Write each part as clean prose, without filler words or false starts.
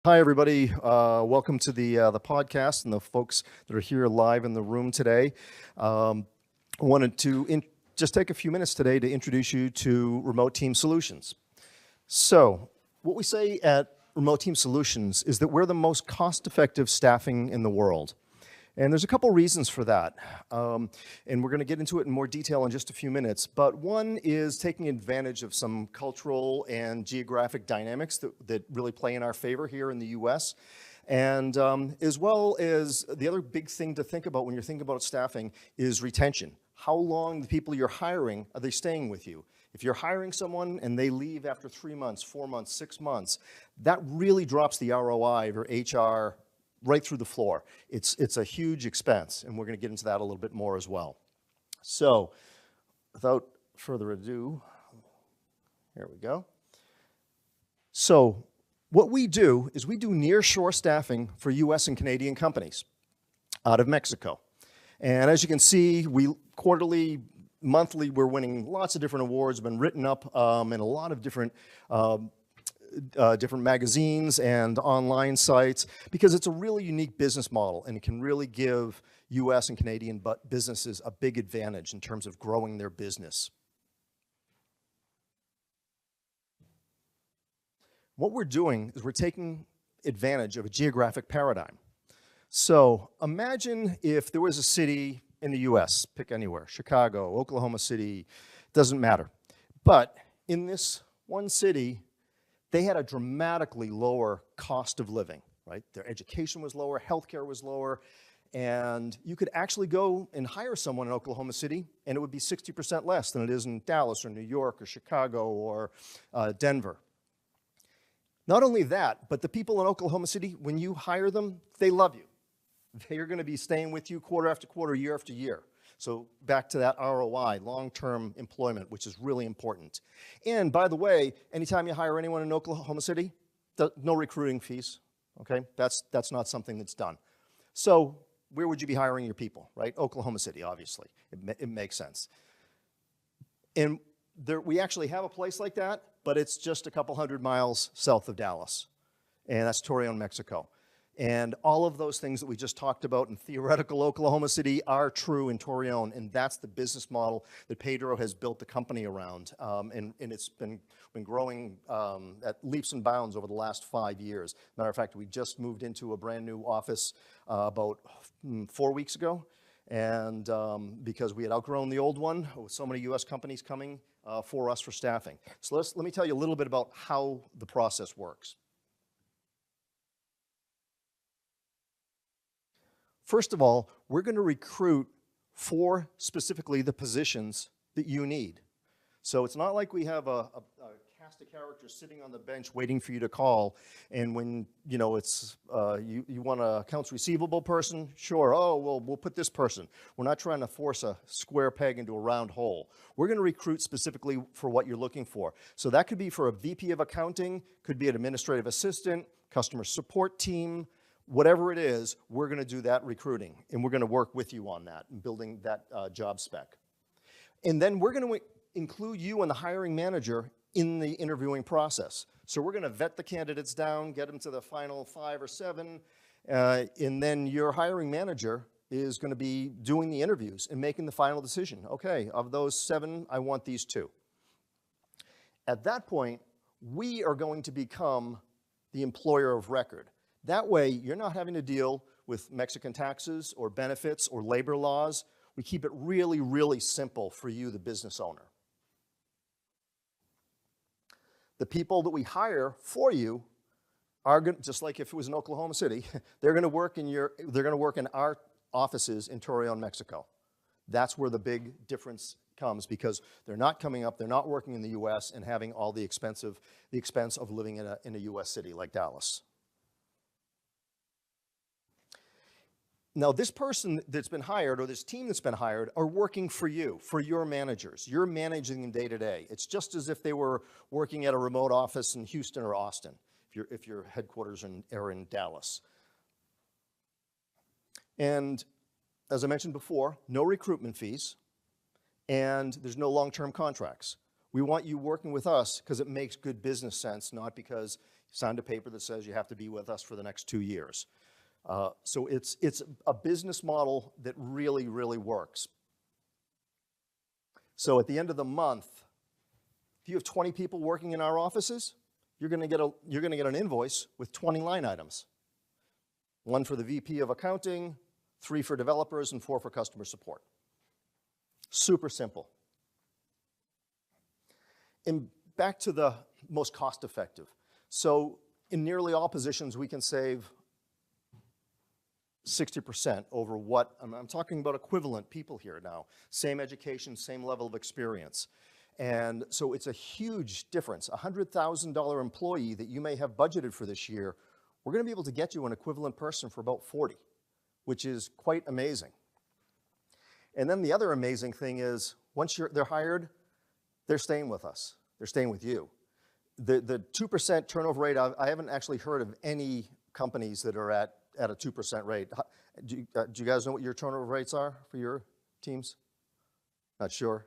Hi, everybody. Welcome to the podcast and the folks that are here live in the room today. I wanted to just take a few minutes today to introduce you to Remote Team Solutions. So, what we say at Remote Team Solutions is that we're the most cost-effective staffing in the world. And there's a couple reasons for that. And we're going to get into it in more detail in just a few minutes. But one is taking advantage of some cultural and geographic dynamics that really play in our favor here in the US. And as well as the other big thing to think about when you're thinking about staffing is retention. How long the people you're hiring, are they staying with you? If you're hiring someone and they leave after 3 months, 4 months, 6 months, that really drops the ROI of your HR right through the floor. It's a huge expense, and we're going to get into that a little bit more as well. So, without further ado, here we go. So, what we do is we do nearshore staffing for US and Canadian companies out of Mexico. And as you can see, we quarterly, monthly, we're winning lots of different awards, been written up in a lot of different magazines and online sites because it's a really unique business model and it can really give US and Canadian businesses a big advantage in terms of growing their business. What we're doing is we're taking advantage of a geographic paradigm. So imagine if there was a city in the US, pick anywhere, Chicago, Oklahoma City, doesn't matter. But in this one city, they had a dramatically lower cost of living, right? Their education was lower, healthcare was lower, and you could actually go and hire someone in Oklahoma City, and it would be 60% less than it is in Dallas or New York or Chicago or Denver. Not only that, but the people in Oklahoma City, when you hire them, they love you. They're going to be staying with you quarter after quarter, year after year. So back to that ROI, long-term employment, which is really important. And by the way, anytime you hire anyone in Oklahoma City, no recruiting fees, okay? That's not something that's done. So where would you be hiring your people, right? Oklahoma City, obviously. It makes sense. And we actually have a place like that, but it's just a couple hundred miles south of Dallas. And that's Torreon, Mexico. And all of those things that we just talked about in theoretical Oklahoma City are true in Torreon, and that's the business model that Pedro has built the company around. And it's been growing at leaps and bounds over the last 5 years. Matter of fact, we just moved into a brand new office about 4 weeks ago, and because we had outgrown the old one with so many US companies coming for us for staffing. So let me tell you a little bit about how the process works. First of all, we're going to recruit for specifically the positions that you need. So it's not like we have a cast of characters sitting on the bench waiting for you to call, and when it's you want an accounts receivable person, sure, oh, well, we'll put this person. We're not trying to force a square peg into a round hole. We're going to recruit specifically for what you're looking for. So that could be for a VP of accounting, could be an administrative assistant, customer support team, whatever it is, we're going to do that recruiting, and we're going to work with you on that and building that job spec. And then we're going to include you and the hiring manager in the interviewing process. So we're going to vet the candidates down, get them to the final 5 or 7, and then your hiring manager is going to be doing the interviews and making the final decision. Okay, of those 7, I want these 2. At that point, we are going to become the employer of record. That way, you're not having to deal with Mexican taxes or benefits or labor laws. We keep it really, really simple for you, the business owner. The people that we hire for you are going, just like if it was in Oklahoma City, they're going to work in our offices in Torreon, Mexico. That's where the big difference comes, because they're not coming up, they're not working in the US and having all the expense of living in a US city like Dallas. Now, this person that's been hired or this team that's been hired are working for you, for your managers. You're managing them day to day. It's just as if they were working at a remote office in Houston or Austin, if your headquarters are in Dallas. And as I mentioned before, no recruitment fees, and there's no long-term contracts. We want you working with us because it makes good business sense, not because Signed a paper that says you have to be with us for the next 2 years. So it's a business model that really, really works. So at the end of the month, if you have 20 people working in our offices, you're going to get an invoice with 20 line items. 1 for the VP of accounting, 3 for developers, and 4 for customer support. Super simple. And back to the most cost effective. So in nearly all positions, we can save 60% over what, I'm talking about equivalent people here now. Same education, same level of experience. And so it's a huge difference. A $100,000 employee that you may have budgeted for this year, we're going to be able to get you an equivalent person for about 40, which is quite amazing. And then the other amazing thing is, once they're hired, they're staying with us. They're staying with you. The 2% turnover rate, I haven't actually heard of any companies that are at a 2% rate. Do you guys know what your turnover rates are for your teams? Not sure.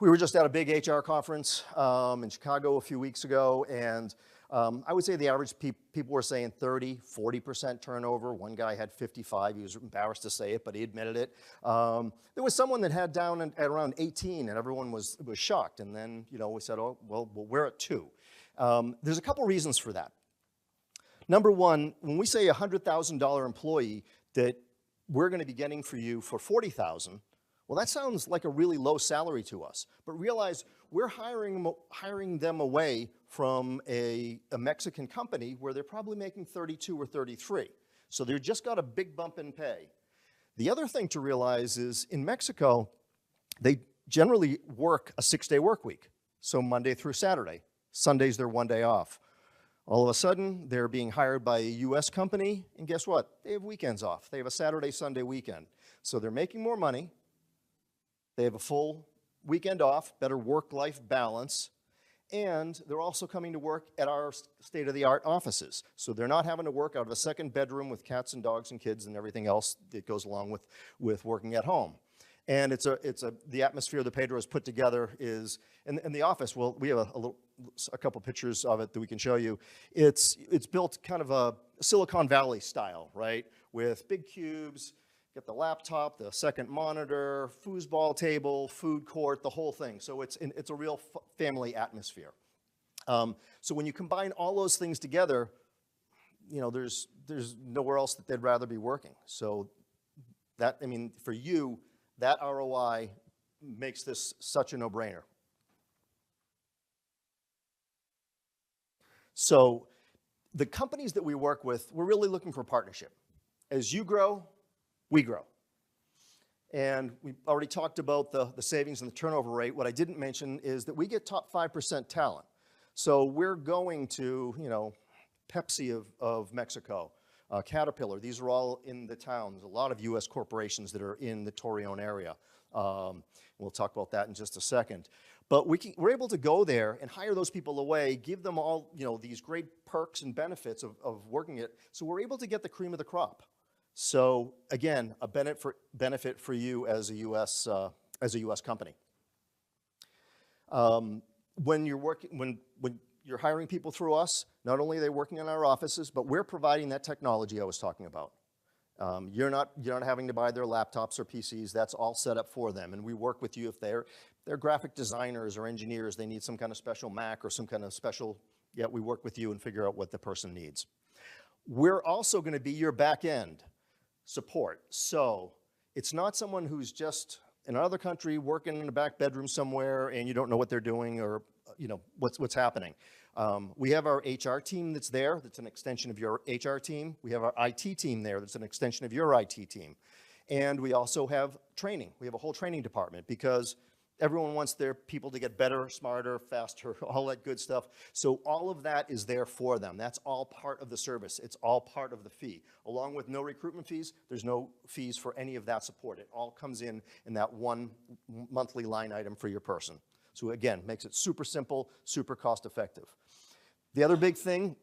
We were just at a big HR conference in Chicago a few weeks ago, and I would say the average people were saying 30, 40% turnover. One guy had 55. He was embarrassed to say it, but he admitted it. There was someone that had down at around 18, and everyone was shocked. And then, we said, oh, well, we're at 2. There's a couple reasons for that. Number one, when we say a $100,000 employee that we're going to be getting for you for $40,000, well, that sounds like a really low salary to us. But realize we're hiring them away from a Mexican company where they're probably making 32 or 33. So they've just got a big bump in pay. The other thing to realize is in Mexico, they generally work a 6-day work week. So Monday through Saturday. Sunday's their 1 day off. All of a sudden, they're being hired by a US company, and guess what? They have weekends off. They have a Saturday, Sunday weekend. So they're making more money. They have a full weekend off, better work-life balance, and they're also coming to work at our state-of-the-art offices. So they're not having to work out of a second bedroom with cats and dogs and kids and everything else that goes along with working at home. And the atmosphere that Pedro has put together is, in the office, well, we have a couple pictures of it that we can show you. It's built kind of a Silicon Valley style, right? With big cubes, get the laptop, the second monitor, foosball table, food court, the whole thing. So it's a real family atmosphere. So when you combine all those things together, there's nowhere else that they'd rather be working. So that, for you, that ROI makes this such a no-brainer. So the companies that we work with, we're really looking for partnership. As you grow, we grow. And we already talked about the savings and the turnover rate. What I didn't mention is that we get top 5% talent. So we're going to, Pepsi of Mexico, Caterpillar. These are all in the towns. A lot of U.S. corporations that are in the Torreon area. We'll talk about that in just a second. But we're able to go there and hire those people away, give them all these great perks and benefits of working it. So we're able to get the cream of the crop. So again, a benefit for you as a U.S. Company. When you're hiring people through us, not only are they working in our offices, but we're providing that technology I was talking about. You're not having to buy their laptops or PCs. That's all set up for them. And we work with you if they're graphic designers or engineers. They need some kind of special Mac or some kind of special, we work with you and figure out what the person needs. We're also going to be your back end support. So it's not someone who's just in another country working in a back bedroom somewhere and you don't know what they're doing or what's happening. We have our HR team that's there, that's an extension of your HR team. We have our IT team there that's an extension of your IT team. And we also have training. We have a whole training department because everyone wants their people to get better, smarter, faster, all that good stuff. So all of that is there for them. That's all part of the service. It's all part of the fee. Along with no recruitment fees, there's no fees for any of that support. It all comes in that one monthly line item for your person. So again, makes it super simple, super cost effective. The other big thing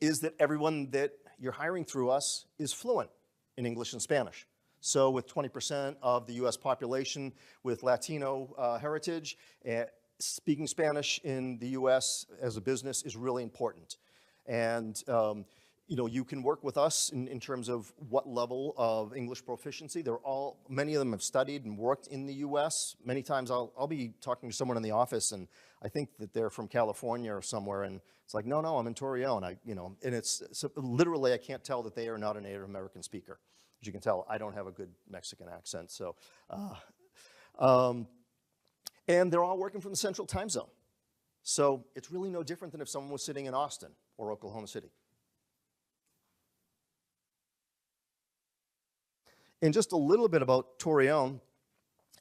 is that everyone that you're hiring through us is fluent in English and Spanish. So with 20% of the US population with Latino heritage, speaking Spanish in the US as a business is really important. And you can work with us in terms of what level of English proficiency. Many of them have studied and worked in the US. Many times I'll be talking to someone in the office and I think that they're from California or somewhere, and it's like, no, I'm in Torreon. And it's so literally I can't tell that they are not a Native American speaker. As you can tell, I don't have a good Mexican accent. So, and they're all working from the Central Time Zone. So it's really no different than if someone was sitting in Austin or Oklahoma City. And just a little bit about Torreon.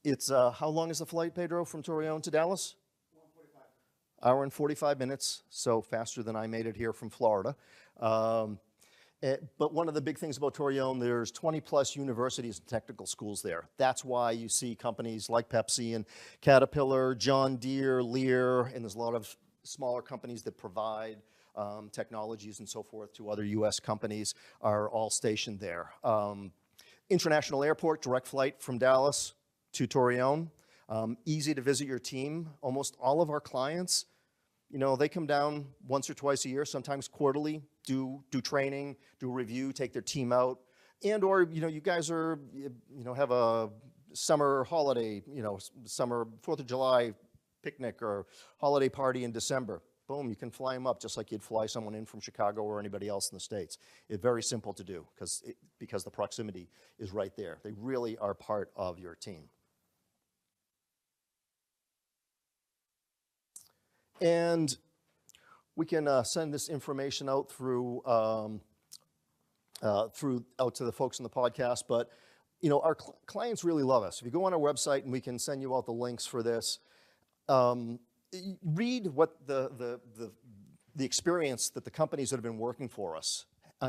It's, how long is the flight, Pedro, from Torreon to Dallas? 1:45. Hour and 45 minutes, so faster than I made it here from Florida. But one of the big things about Torreon, there's 20 plus universities and technical schools there. That's why you see companies like Pepsi and Caterpillar, John Deere, Lear, and there's a lot of smaller companies that provide technologies and so forth to other US companies are all stationed there. International airport, direct flight from Dallas to Torreon. Easy to visit your team. Almost all of our clients, they come down once or twice a year, sometimes quarterly, do training, do a review, take their team out. And or, you guys are, have a summer holiday, summer 4th of July picnic or holiday party in December. Boom, you can fly them up just like you'd fly someone in from Chicago or anybody else in the States. It's very simple to do because the proximity is right there. They really are part of your team. And we can send this information out through out to the folks in the podcast. But our clients really love us. If you go on our website, and we can send you out the links for this. Read what the experience that the companies that have been working for us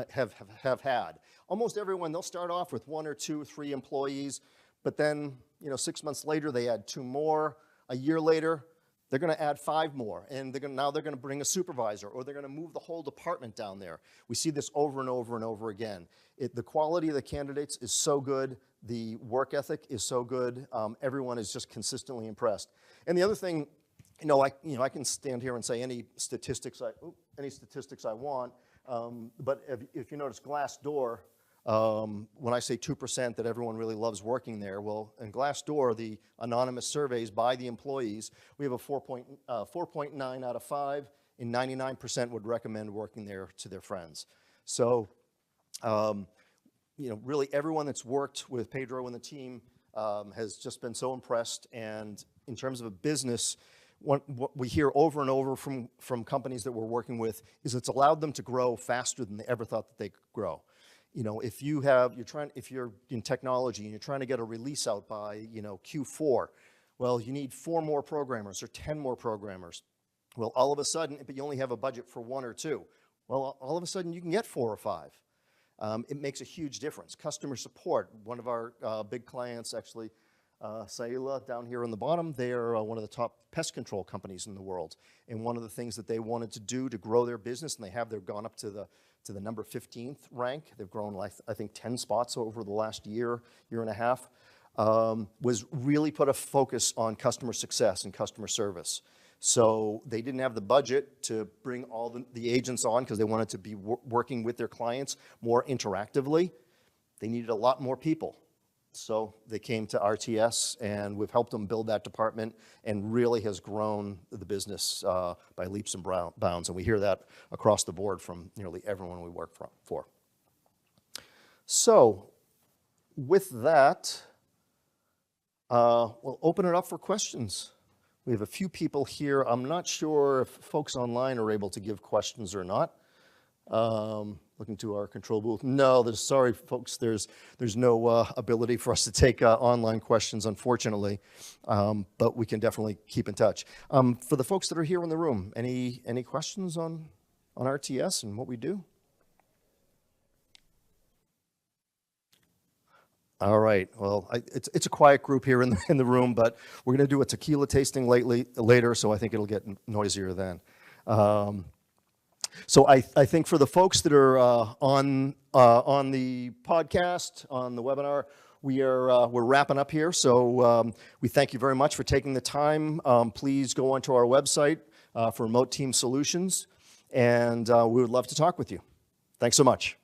have had. Almost everyone, they'll start off with 1 or 2 or 3 employees, but then 6 months later they add 2 more. A year later, they're going to add 5 more, and now they're going to bring a supervisor, or they're going to move the whole department down there. We see this over and over and over again. The quality of the candidates is so good. The work ethic is so good. Everyone is just consistently impressed. And the other thing, I can stand here and say any statistics I want, but if you notice Glassdoor, when I say 2% that everyone really loves working there, well, in Glassdoor, the anonymous surveys by the employees, we have a 4.9 out of 5, and 99% would recommend working there to their friends. So, really everyone that's worked with Pedro and the team has just been so impressed. And in terms of a business, what we hear over and over from companies that we're working with is it's allowed them to grow faster than they ever thought that they could grow. If you're in technology and you're trying to get a release out by, Q4, well, you need 4 more programmers or 10 more programmers. Well, all of a sudden, but you only have a budget for 1 or 2. Well, all of a sudden you can get 4 or 5. It makes a huge difference. Customer support, one of our big clients actually, Saila down here on the bottom, they are one of the top pest control companies in the world. And one of the things that they wanted to do to grow their business, and they've gone up to the number 15th rank. They've grown, I think, 10 spots over the last year and a half, was really put a focus on customer success and customer service. So they didn't have the budget to bring all the agents on because they wanted to be working with their clients more interactively. They needed a lot more people. So they came to RTS, and we've helped them build that department, and really has grown the business by leaps and bounds. And we hear that across the board from nearly everyone we work for. So with that, we'll open it up for questions. We have a few people here. I'm not sure if folks online are able to give questions or not. Looking to our control booth. No, sorry, folks, there's no ability for us to take online questions, unfortunately, but we can definitely keep in touch. For the folks that are here in the room, any questions on RTS and what we do? All right. Well, it's a quiet group here in the room, but we're going to do a tequila tasting later, so I think it'll get noisier then. So I think for the folks that are on the podcast, on the webinar, we're wrapping up here. So we thank you very much for taking the time. Please go onto our website for Remote Team Solutions, and we would love to talk with you. Thanks so much.